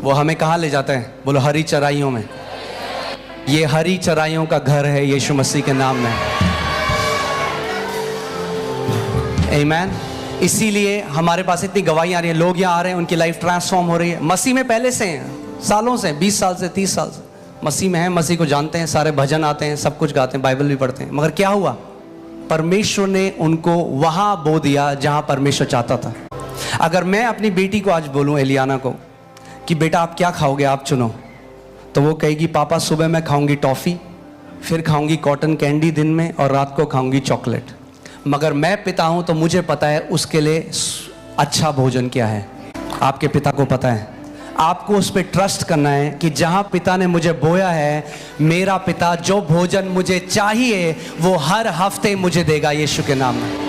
वो हमें कहाँ ले जाता है? बोलो हरी चराइयों में। ये हरी चराइयों का घर है यीशु मसीह के नाम में। आमीन। इसीलिए हमारे पास इतनी गवाहियां आ रही हैं, लोग यहाँ आ रहे हैं, उनकी लाइफ ट्रांसफॉर्म हो रही है। मसीह में पहले से हैं, सालों से, 20 साल से, 30 साल से मसीह में हैं, मसीह को जानते हैं, सारे भजन आते हैं, सब कुछ गाते हैं, बाइबल भी पढ़ते हैं। मगर क्या हुआ? परमेश्वर ने उनको वहां बो दिया जहां परमेश्वर चाहता था। अगर मैं अपनी बेटी को आज बोलूं, एलियाना को, कि बेटा आप क्या खाओगे, आप चुनो, तो वो कहेगी पापा सुबह मैं खाऊंगी टॉफ़ी, फिर खाऊंगी कॉटन कैंडी दिन में, और रात को खाऊंगी चॉकलेट। मगर मैं पिता हूं तो मुझे पता है उसके लिए अच्छा भोजन क्या है। आपके पिता को पता है। आपको उस पर ट्रस्ट करना है कि जहां पिता ने मुझे बोया है, मेरा पिता जो भोजन मुझे चाहिए वो हर हफ्ते मुझे देगा यीशु के नाम में।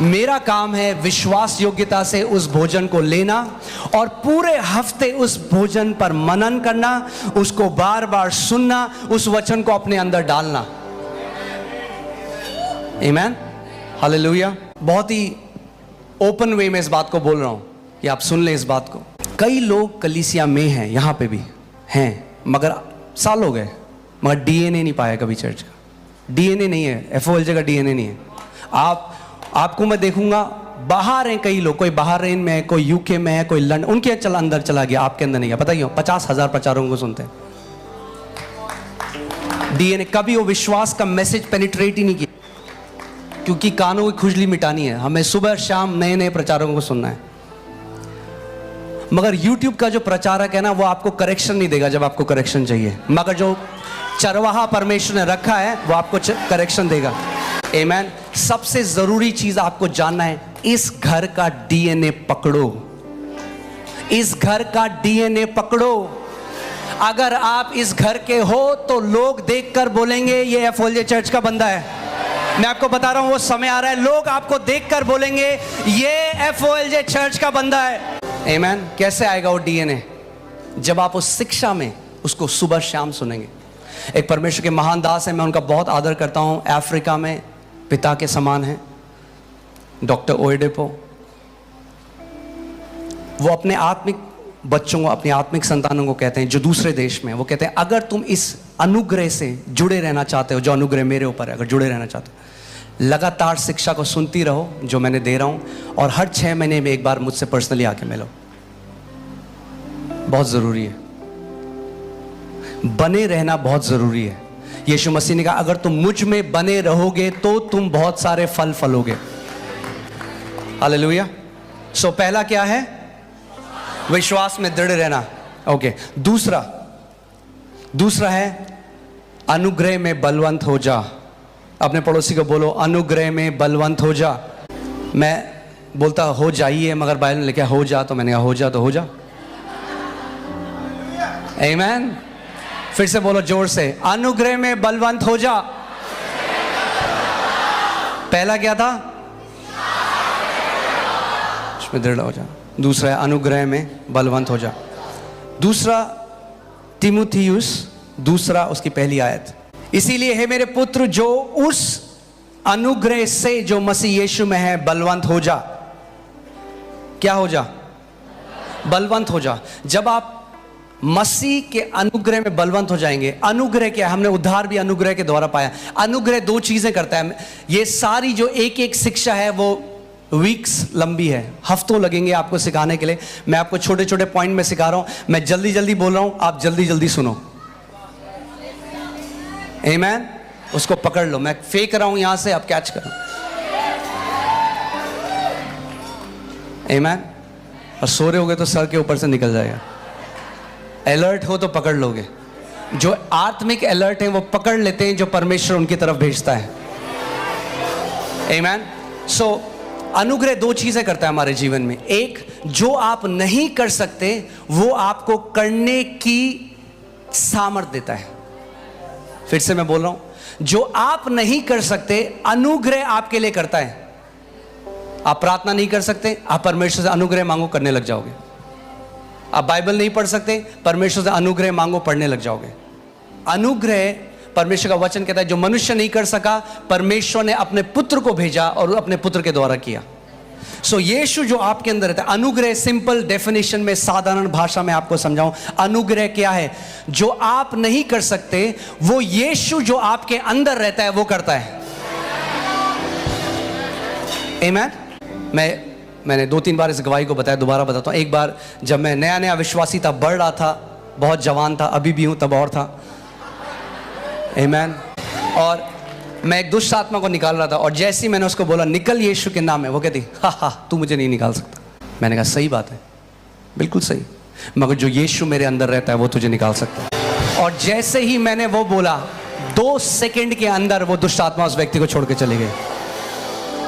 मेरा काम है विश्वास योग्यता से उस भोजन को लेना और पूरे हफ्ते उस भोजन पर मनन करना, उसको बार बार सुनना, उस वचन को अपने अंदर डालना। आमीन, हालेलुया। बहुत ही ओपन वे में इस बात को बोल रहा हूं कि आप सुन लें इस बात को। कई लोग कलीसिया में हैं, यहां पे भी हैं, मगर साल हो गए, मगर डीएनए नहीं पाया कभी चर्च का। डीएनए नहीं है, एफओएलजे का डीएनए नहीं है। आपको मैं देखूंगा, बाहर हैं कई लोग, कोई बहरीन में है, कोई यूके में है, कोई लंदन, उनके अंदर चला गया, आपके अंदर नहीं गया। पता क्यों? 50,000 प्रचारों को सुनते हैं। डीएनए कभी वो विश्वास का मैसेज पेनिट्रेट ही नहीं किया, क्योंकि कानों की खुजली मिटानी है। हमें सुबह शाम नए नए प्रचारकों को सुनना है। मगर YouTube का जो प्रचारक है ना, वो आपको करेक्शन नहीं देगा जब आपको करेक्शन चाहिए, मगर जो चरवाहा परमेश्वर ने रखा है वो आपको करेक्शन देगा। आमीन। सबसे जरूरी चीज आपको जानना है, इस घर का डीएनए पकड़ो। इस घर का डीएनए पकड़ो। अगर आप इस घर के हो तो लोग देखकर बोलेंगे ये एफओएलजे चर्च का बंदा है। मैं आपको बता रहा हूं, वो समय आ रहा है, लोग आपको देखकर बोलेंगे ये एफओएलजे चर्च का बंदा है। आमीन। कैसे आएगा वो डीएनए? जब आप उस शिक्षा में उसको सुबह शाम सुनेंगे। एक परमेश्वर के महान दास है, मैं उनका बहुत आदर करता हूं, अफ्रीका में पिता के समान है, डॉक्टर ओएडेपो। वो अपने आत्मिक बच्चों को, अपनी आत्मिक संतानों को कहते हैं जो दूसरे देश में, वो कहते हैं अगर तुम इस अनुग्रह से जुड़े रहना चाहते हो, जो अनुग्रह मेरे ऊपर है, अगर जुड़े रहना चाहते हो, लगातार शिक्षा को सुनती रहो जो मैंने दे रहा हूं, और हर 6 महीने में एक बार मुझसे पर्सनली आके मिलो। बहुत जरूरी है, बने रहना बहुत जरूरी है। यीशु मसीह ने कहा अगर तुम मुझ में बने रहोगे तो तुम बहुत सारे फल फलोगे। हालेलुया। सो पहला क्या है? विश्वास में दृढ़ रहना। ओके। दूसरा है अनुग्रह में बलवंत हो जा। अपने पड़ोसी को बोलो अनुग्रह में बलवंत हो जा। मैं बोलता हो जाइए, मगर बाइबल में लिखा हो जा, तो मैंने कहा हो जा तो हो जा। आमीन। फिर से बोलो जोर से, अनुग्रह में बलवंत हो जा। पहला क्या था? उसमें दृढ़ हो जा। दूसरा है अनुग्रह में बलवंत हो जा। दूसरा तीमुथियुस, दूसरा उसकी पहली आयत। इसीलिए हे मेरे पुत्र, जो उस अनुग्रह से जो मसीह यीशु में है बलवंत हो जा। क्या हो जा? बलवंत हो जा। जब आप मसीह के अनुग्रह में बलवंत हो जाएंगे। अनुग्रह क्या है? हमने उद्धार भी अनुग्रह के द्वारा पाया। अनुग्रह 2 चीजें करता है। ये सारी जो एक एक शिक्षा है वो वीक्स लंबी है, हफ्तों लगेंगे आपको सिखाने के लिए। मैं आपको छोटे छोटे पॉइंट में सिखा रहा हूं। मैं जल्दी जल्दी बोल रहा हूं, आप जल्दी जल्दी सुनो। आमीन। उसको पकड़ लो, मैं फेंक रहा हूं यहां से, आप कैच करो। आमीन। और सो रहे होगे तो सर के ऊपर से निकल जाएगा। अलर्ट हो तो पकड़ लोगे। जो आत्मिक अलर्ट हैं वो पकड़ लेते हैं जो परमेश्वर उनकी तरफ भेजता है। आमीन। सो अनुग्रह 2 चीजें करता है हमारे जीवन में। एक, जो आप नहीं कर सकते वो आपको करने की सामर्थ देता है। फिर से मैं बोल रहा हूं, जो आप नहीं कर सकते अनुग्रह आपके लिए करता है। आप प्रार्थना नहीं कर सकते, आप परमेश्वर से अनुग्रह मांगो, करने लग जाओगे। आप बाइबल नहीं पढ़ सकते, परमेश्वर से अनुग्रह मांगो, पढ़ने लग जाओगे। अनुग्रह, परमेश्वर का वचन कहता है, जो मनुष्य नहीं कर सका परमेश्वर ने अपने पुत्र को भेजा और अपने पुत्र के द्वारा किया। सो यीशु जो आपके अंदर रहता है, अनुग्रह सिंपल डेफिनेशन में, साधारण भाषा में आपको समझाऊं, अनुग्रह क्या है? जो आप नहीं कर सकते वो यीशु जो आपके अंदर रहता है वो करता है। आमीन। मैंने 2-3 बार इस गवाही को बताया, दोबारा बताता हूं। एक बार जब मैं नया नया विश्वासी था, बढ़ रहा था, बहुत जवान था, अभी भी हूं, तब और था। आमीन। और मैं एक दुष्ट आत्मा को निकाल रहा था, और जैसे ही मैंने उसको बोला निकल यीशु के नाम में, वो कहती हा तू मुझे नहीं निकाल सकता। मैंने कहा सही बात है, बिल्कुल सही, मगर जो यीशु मेरे अंदर रहता है वो तुझे निकाल सकता है। और जैसे ही मैंने वो बोला, 2 सेकंड के अंदर वो दुष्ट आत्मा उस व्यक्ति को छोड़ के चली गई।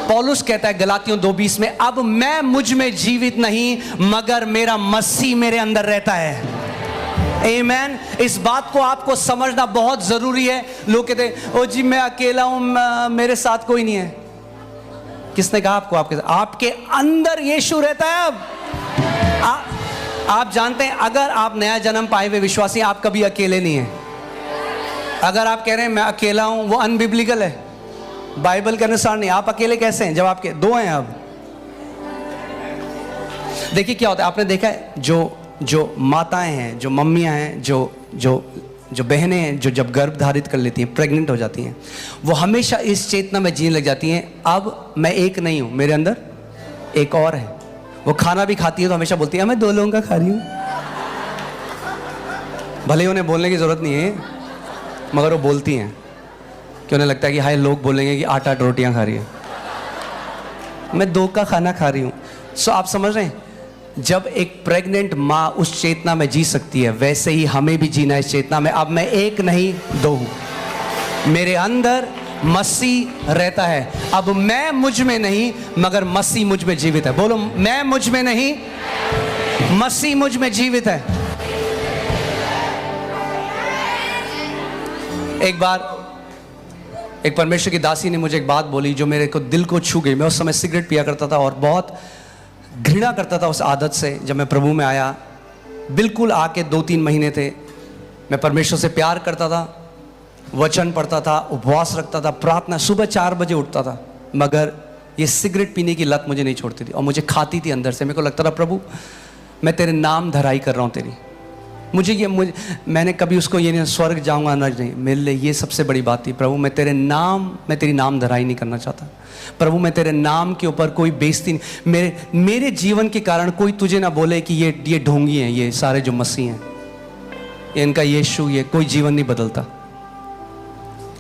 पौलुस कहता है गलातियों 2:20 में, अब मैं मुझ में जीवित नहीं मगर मेरा मसीह मेरे अंदर रहता है। आमीन। इस बात को आपको समझना बहुत जरूरी है। लोग कहते हैं ओ जी मैं अकेला हूं, मेरे साथ कोई नहीं है। किसने कहा आपको? आपके अंदर यीशु रहता है। अब आप जानते हैं, अगर आप नया जन्म पाए हुए विश्वासी, आप कभी अकेले नहीं हैं। अगर आप कह रहे हैं मैं अकेला हूं, वो अनबिब्लिकल है, बाइबल के अनुसार नहीं। आप अकेले कैसे हैं जब आपके 2 हैं? अब देखिए क्या होता है, आपने देखा है जो माताएं हैं, जो मम्मियां हैं, जो बहनें हैं, जो जब गर्भ धारित कर लेती हैं, प्रेग्नेंट हो जाती हैं, वो हमेशा इस चेतना में जीने लग जाती हैं, अब मैं एक नहीं हूं, मेरे अंदर एक और है। वो खाना भी खाती है तो हमेशा बोलती है मैं 2 लोगों का खा रही हूं। भले उन्हें बोलने की जरूरत नहीं है, मगर वो बोलती हैं कि उन्हें लगता है कि हाय लोग बोलेंगे कि 8-8 रोटियां खा रही है, मैं 2 का खाना खा रही हूं। सो आप समझ रहे हैं, जब एक प्रेग्नेंट माँ उस चेतना में जी सकती है, वैसे ही हमें भी जीना इस चेतना में। अब मैं एक नहीं 2 हूं, मेरे अंदर मसीह रहता है। अब मैं मुझ में नहीं मगर मसीह मुझ में जीवित है। बोलो, मैं मुझ में नहीं, मसीह मुझ में जीवित है। एक बार एक परमेश्वर की दासी ने मुझे एक बात बोली जो मेरे को दिल को छू गई। मैं उस समय सिगरेट पिया करता था और बहुत घृणा करता था उस आदत से। जब मैं प्रभु में आया, बिल्कुल आके 2-3 महीने थे, मैं परमेश्वर से प्यार करता था, वचन पढ़ता था, उपवास रखता था, प्रार्थना, सुबह 4 बजे उठता था, मगर ये सिगरेट पीने की लत मुझे नहीं छोड़ती थी और मुझे खाती थी अंदर से। मेरे को लगता था प्रभु मैं तेरे नाम धराई कर रहा हूँ तेरी। मैंने कभी उसको ये नहीं स्वर्ग जाऊँगा ना, नहीं, मेरे लिए ये सबसे बड़ी बात थी। प्रभु मैं तेरी नाम धराई नहीं करना चाहता। प्रभु मैं तेरे नाम के ऊपर कोई बेइज्जती नहीं, मेरे जीवन के कारण कोई तुझे ना बोले कि ये ढोंगी हैं, ये सारे जो मसीह हैं, ये इनका यीशु, ये कोई जीवन नहीं बदलता।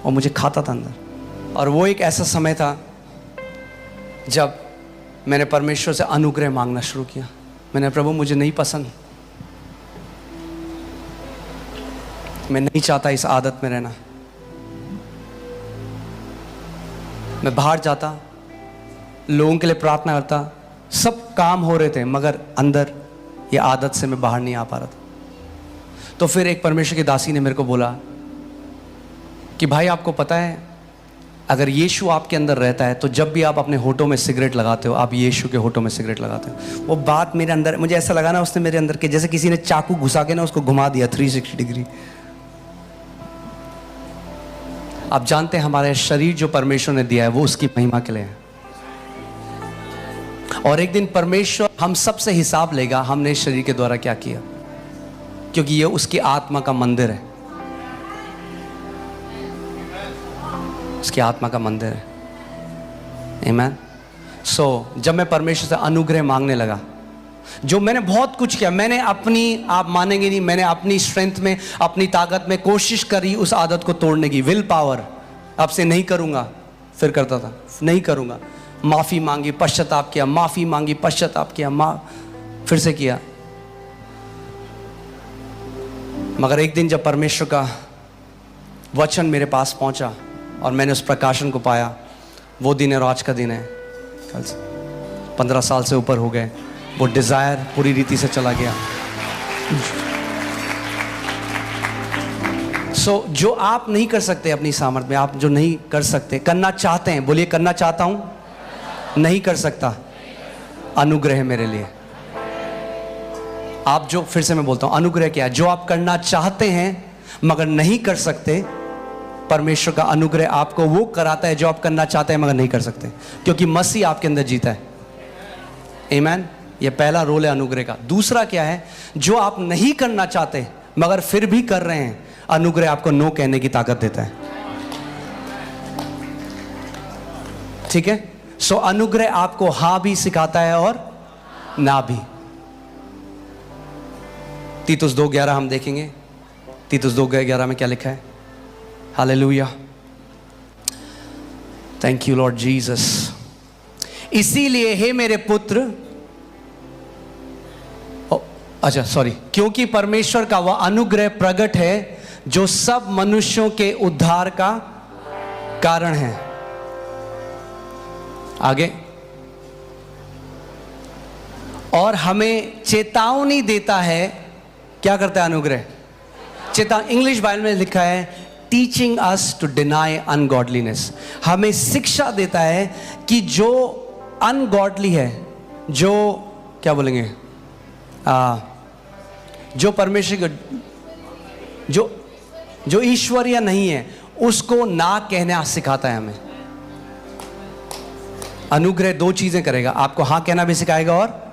और मुझे खाता था अंदर। और वो एक ऐसा समय था जब मैंने परमेश्वर से अनुग्रह मांगना शुरू किया। मैंने प्रभु मुझे नहीं पसंद, मैं नहीं चाहता इस आदत में रहना। मैं बाहर जाता, लोगों के लिए प्रार्थना करता, सब काम हो रहे थे, मगर अंदर ये आदत से मैं बाहर नहीं आ पा रहा था। तो फिर एक परमेश्वर की दासी ने मेरे को बोला कि भाई आपको पता है, अगर यीशु आपके अंदर रहता है तो जब भी आप अपने होठों में सिगरेट लगाते हो, आप यीशु के होठों में सिगरेट लगाते हो। वो बात मेरे अंदर, मुझे ऐसा लगा ना उसने मेरे अंदर के जैसे किसी ने चाकू घुसा के ना उसको घुमा दिया 360 डिग्री। आप जानते हैं हमारे शरीर जो परमेश्वर ने दिया है वो उसकी महिमा के लिए है। और एक दिन परमेश्वर हम सब से हिसाब लेगा, हमने इस शरीर के द्वारा क्या किया, क्योंकि ये उसकी आत्मा का मंदिर है, उसकी आत्मा का मंदिर है। आमीन। सो जब मैं परमेश्वर से अनुग्रह मांगने लगा, जो मैंने बहुत कुछ किया, मैंने अपनी, आप मानेंगे नहीं, मैंने अपनी स्ट्रेंथ में, अपनी ताकत में कोशिश करी उस आदत को तोड़ने की, विल पावर। अब से नहीं करूंगा, फिर करता था, नहीं करूंगा, माफ़ी मांगी, पश्चाताप किया, माफ़ी मांगी, पश्चाताप किया, फिर से किया। मगर एक दिन जब परमेश्वर का वचन मेरे पास पहुंचा और मैंने उस प्रकाशन को पाया, वो दिन है और आज का दिन है, कल से 15 साल से ऊपर हो गए, वो डिज़ायर पूरी रीति से चला गया। सो जो आप नहीं कर सकते अपनी सामर्थ्य में, आप जो नहीं कर सकते, करना चाहते हैं, बोलिए करना चाहता हूं, नहीं कर सकता, अनुग्रह मेरे लिए। आप जो, फिर से मैं बोलता हूं, अनुग्रह क्या है? जो आप करना चाहते हैं मगर नहीं कर सकते, परमेश्वर का अनुग्रह आपको वो कराता है जो आप करना चाहते हैं मगर नहीं कर सकते, क्योंकि मसीह आपके अंदर जीता है। आमीन। ये पहला रोल है अनुग्रह का। दूसरा क्या है? जो आप नहीं करना चाहते मगर फिर भी कर रहे हैं, अनुग्रह आपको नो कहने की ताकत देता है। ठीक है? सो अनुग्रह आपको हां भी सिखाता है और ना भी। तीतुस 2:11 हम देखेंगे। तीतुस 2:11 में क्या लिखा है? Hallelujah, thank you Lord Jesus. इसीलिए हे मेरे पुत्र, अच्छा सॉरी, क्योंकि परमेश्वर का वह अनुग्रह प्रकट है जो सब मनुष्यों के उद्धार का कारण है। आगे, और हमें चेतावनी देता है। क्या करता है अनुग्रह? इंग्लिश बाइबल में लिखा है टीचिंग अस टू डिनाई अनगॉडलीनेस। हमें शिक्षा देता है कि जो अनगॉडली है, जो क्या बोलेंगे, जो परमेश्वर जो ईश्वरीय नहीं है, उसको ना कहना सिखाता है हमें। अनुग्रह दो चीजें करेगा, आपको हाँ कहना भी सिखाएगा और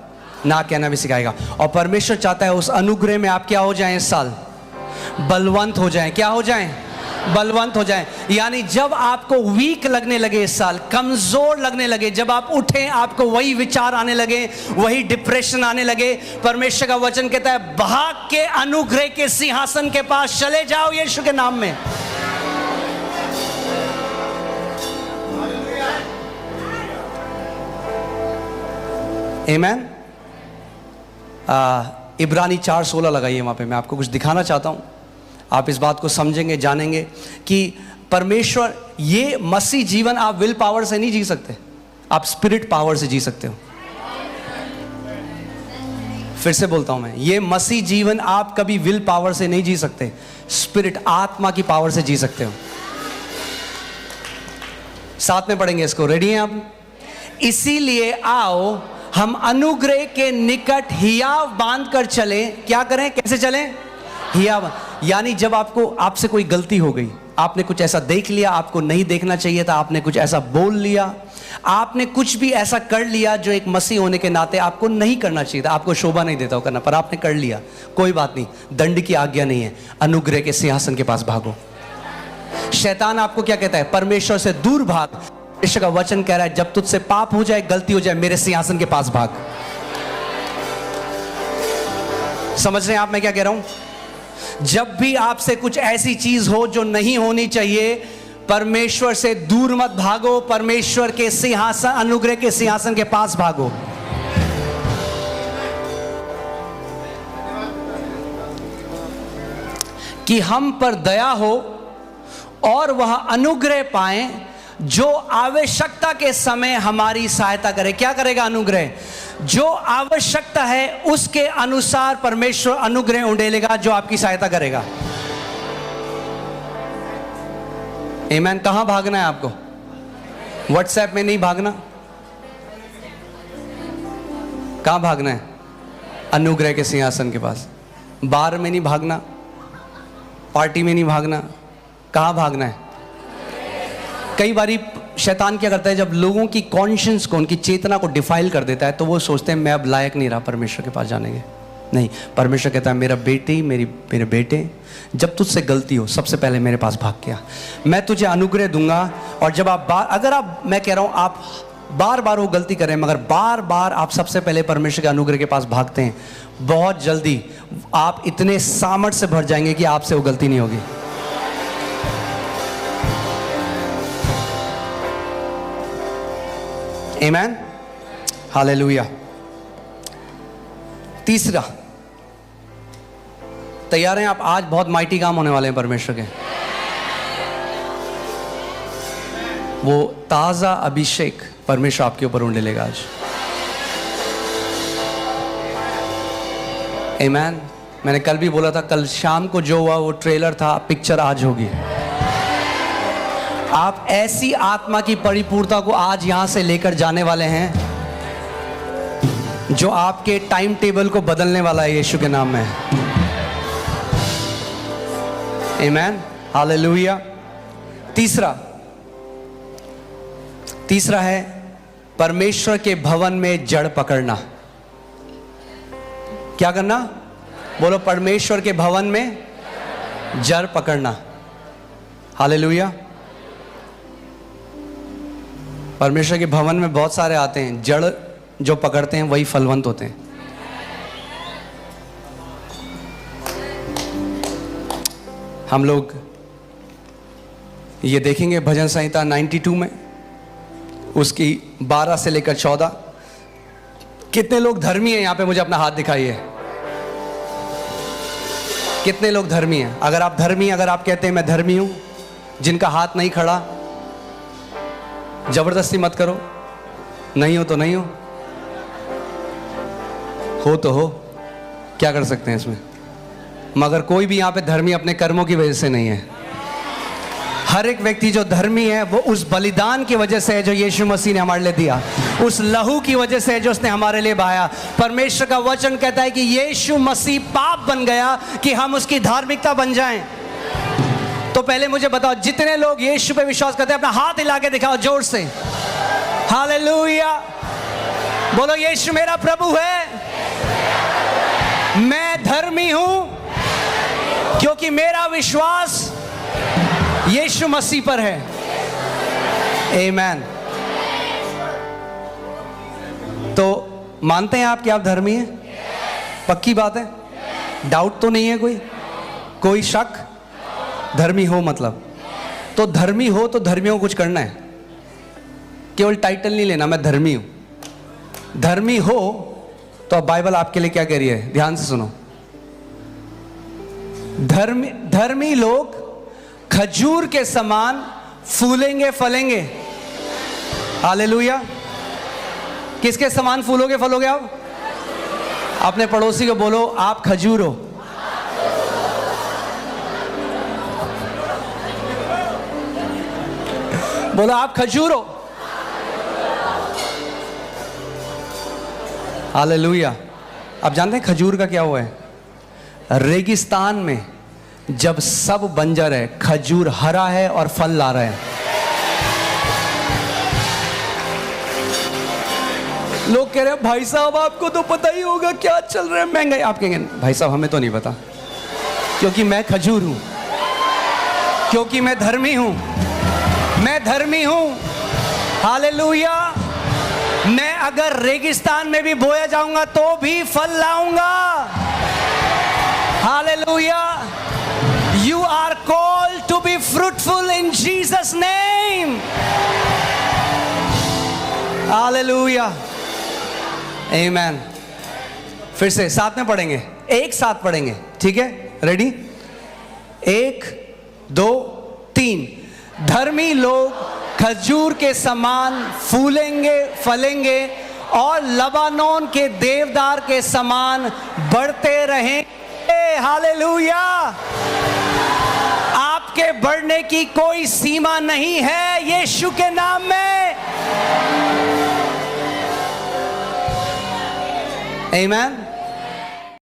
ना कहना भी सिखाएगा। और परमेश्वर चाहता है उस अनुग्रह में आप क्या हो जाएं इस साल? बलवंत हो जाएं। क्या हो जाएं? बलवंत हो जाएं। यानी जब आपको वीक लगने लगे इस साल, कमजोर लगने लगे, जब आप उठें आपको वही विचार आने लगे, वही डिप्रेशन आने लगे, परमेश्वर का वचन कहता है भाग के अनुग्रह के सिंहासन के पास चले जाओ यीशु के नाम में। आमीन। इब्रानी 4:16 लगाइए वहां पे। मैं आपको कुछ दिखाना चाहता हूं, आप इस बात को समझेंगे, जानेंगे कि परमेश्वर, ये मसीह जीवन आप विल पावर से नहीं जी सकते, आप स्पिरिट पावर से जी सकते हो। फिर से बोलता हूं मैं, ये मसीह जीवन आप कभी विल पावर से नहीं जी सकते, स्पिरिट आत्मा की पावर से जी सकते हो। साथ में पढ़ेंगे इसको, रेडी हैं आप? इसीलिए आओ हम अनुग्रह के निकट हियाव बांध कर चले। क्या करें? कैसे चलें? हियाव। यानी जब आपसे कोई गलती हो गई, आपने कुछ ऐसा देख लिया, आपको नहीं देखना चाहिए था, आपने कुछ ऐसा बोल लिया, आपने कुछ भी ऐसा कर लिया जो एक मसीह होने के नाते आपको नहीं करना चाहिए था, आपको शोभा नहीं देता हो करना, पर आपने कर लिया, कोई बात नहीं, दंड की आज्ञा नहीं है, अनुग्रह के सिंहासन के पास भागो। शैतान आपको क्या कहता है? परमेश्वर से दूर भाग। परमेश्वर का वचन कह रहा है जब तुझसे पाप हो जाए, गलती हो जाए, मेरे सिंहासन के पास भाग। समझ रहे हैं आप मैं क्या कह रहा हूं? जब भी आपसे कुछ ऐसी चीज हो जो नहीं होनी चाहिए, परमेश्वर से दूर मत भागो, परमेश्वर के सिंहासन, अनुग्रह के सिंहासन के पास भागो। कि हम पर दया हो और वह अनुग्रह पाएं जो आवश्यकता के समय हमारी सहायता करे। क्या करेगा अनुग्रह? जो आवश्यकता है उसके अनुसार परमेश्वर अनुग्रह उंडेलेगा जो आपकी सहायता करेगा। आमीन। कहां भागना है आपको? व्हाट्सएप में नहीं भागना। कहां भागना है? अनुग्रह के सिंहासन के पास। बार में नहीं भागना, पार्टी में नहीं भागना। कहां भागना है? कई बारी शैतान क्या करता है, जब लोगों की कॉन्शियंस को, उनकी चेतना को डिफाइल कर देता है, तो वो सोचते हैं मैं अब लायक नहीं रहा परमेश्वर के पास जाने के। नहीं, परमेश्वर कहता है मेरा बेटी, मेरे बेटे, जब तुझसे गलती हो सबसे पहले मेरे पास भाग के आ, मैं तुझे अनुग्रह दूंगा। और जब मैं कह रहा हूं आप बार बार वो गलती करें, मगर बार बार आप सबसे पहले परमेश्वर के अनुग्रह के पास भागते हैं, बहुत जल्दी आप इतने सामर्थ्य से भर जाएंगे कि आपसे वो गलती नहीं होगी। आमीन, हालेलुया। तीसरा, तैयार हैं आप? आज बहुत माइटी काम होने वाले हैं परमेश्वर के। वो ताजा अभिषेक परमेश्वर आपके ऊपर उंडेलेगा आज। आमीन। मैंने कल भी बोला था, कल शाम को जो हुआ वो ट्रेलर था, पिक्चर आज होगी। आप ऐसी आत्मा की परिपूर्णता को आज यहां से लेकर जाने वाले हैं जो आपके टाइम टेबल को बदलने वाला है यीशु के नाम में। आमीन, हालेलुया। तीसरा है परमेश्वर के भवन में जड़ पकड़ना। क्या करना? बोलो, परमेश्वर के भवन में जड़ पकड़ना। हालेलुया। परमेश्वर के भवन में बहुत सारे आते हैं, जड़ जो पकड़ते हैं वही फलवंत होते हैं। हम लोग ये देखेंगे भजन संहिता 92 में, उसकी 12 से लेकर 14। कितने लोग धर्मी हैं यहाँ पे? मुझे अपना हाथ दिखाइए। कितने लोग धर्मी हैं? अगर आप धर्मी, अगर आप कहते हैं मैं धर्मी हूं, जिनका हाथ नहीं खड़ा, जबरदस्ती मत करो। नहीं हो तो नहीं हो तो हो, क्या कर सकते हैं इसमें। मगर कोई भी यहाँ पे धर्मी अपने कर्मों की वजह से नहीं है। हर एक व्यक्ति जो धर्मी है वो उस बलिदान की वजह से है जो यीशु मसीह ने हमारे लिए दिया, उस लहू की वजह से है जो उसने हमारे लिए बहाया। परमेश्वर का वचन कहता है कि यीशु मसीह पाप बन गया कि हम उसकी धार्मिकता बन जाएं। तो पहले मुझे बताओ, जितने लोग यीशु पे विश्वास करते हैं अपना हाथ हिला के दिखाओ जोर से। हालेलुया। बोलो, यीशु मेरा प्रभु है, मैं धर्मी हूं क्योंकि मेरा विश्वास यीशु मसीह पर है। आमीन। तो मानते हैं आप कि आप धर्मी हैं? पक्की बात है? डाउट तो नहीं है? कोई शक? धर्मी हो मतलब, तो धर्मी हो तो धर्मियों को कुछ करना है, केवल टाइटल नहीं लेना मैं धर्मी हूं। धर्मी हो तो अब बाइबल आपके लिए क्या कह रही है, ध्यान से सुनो। धर्मी लोग खजूर के समान फूलेंगे फलेंगे। हालेलुया। किसके समान फूलोगे फलोगे आप? अपने पड़ोसी को बोलो, आप खजूर हो। बोलो, आप खजूर हो। हालेलुया। आप जानते हैं खजूर का क्या हुआ है? रेगिस्तान में जब सब बंजर है, खजूर हरा है और फल ला रहा है। लोग कह रहे हैं भाई साहब आपको तो पता ही होगा क्या चल रहा है, महंगाई। आप कहेंगे भाई साहब हमें तो नहीं पता, क्योंकि मैं खजूर हूं, क्योंकि मैं धर्मी हूं। मैं धर्मी हूं। हालेलुया। मैं अगर रेगिस्तान में भी बोया जाऊंगा तो भी फल लाऊंगा। Hallelujah. You are called to be fruitful in Jesus' name. Hallelujah. Amen. फिर से साथ में पढ़ेंगे, एक साथ पढ़ेंगे, ठीक है? रेडी? 1 2 3। धर्मी लोग खजूर के समान फूलेंगे फलेंगे और लबानोन के देवदार के समान बढ़ते रहेंगे। हालेलुया। आपके बढ़ने की कोई सीमा नहीं है यीशु के नाम में। आमीन।